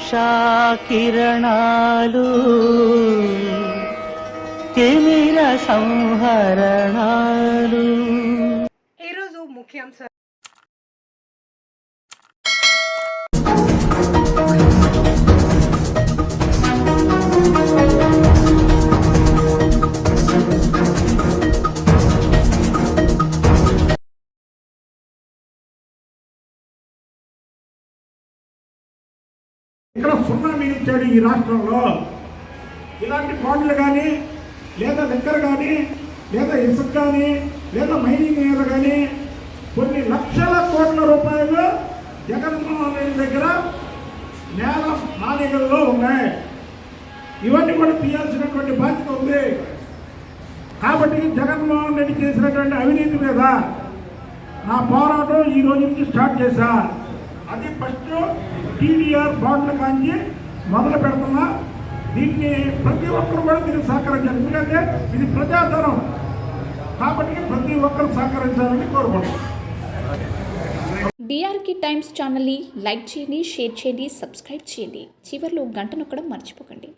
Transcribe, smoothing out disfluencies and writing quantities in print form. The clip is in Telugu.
ఉషా కిరణాలు తిమిర సంహరణాలు. ఈరోజు ముఖ్యాంశాలు. ఇక్కడ సున్నా మిగిల్చాడు ఈ రాష్ట్రంలో. ఇలాంటి బాండ్లు కానీ లేదా లెక్కర్ కానీ లేదా ఇసుక కానీ లేదా మైనింగ్ మీద కానీ కొన్ని లక్షల కోట్ల రూపాయలు జగన్మోహన్ రెడ్డి దగ్గర నేల మాదిగల్లో ఉన్నాయి. ఇవన్నీ కూడా తీయాల్సినటువంటి బాధ్యత ఉంది. కాబట్టి జగన్మోహన్ రెడ్డి చేసినటువంటి అవినీతి మీద నా పోరాటం ఈ రోజు నుంచి స్టార్ట్ చేశా. అది ఫస్ట్ టీడీఆర్ బాండ్ల కాంచి మొదలు పెడుతున్నా. దీన్ని ప్రతి ఒక్కరు కూడా దీనికి సహకరించాలి. ఎందుకంటే ఇది ప్రజాధనం కాబట్టి ప్రతి ఒక్కరు సహకరించాలని కోరుకుంటున్నాం. డిఆర్కే టైమ్స్ ఛానల్ని లైక్ చేయండి, షేర్ చేయండి, సబ్స్క్రైబ్ చేయండి. చివరిలో గంట నొక్కడం మర్చిపోకండి.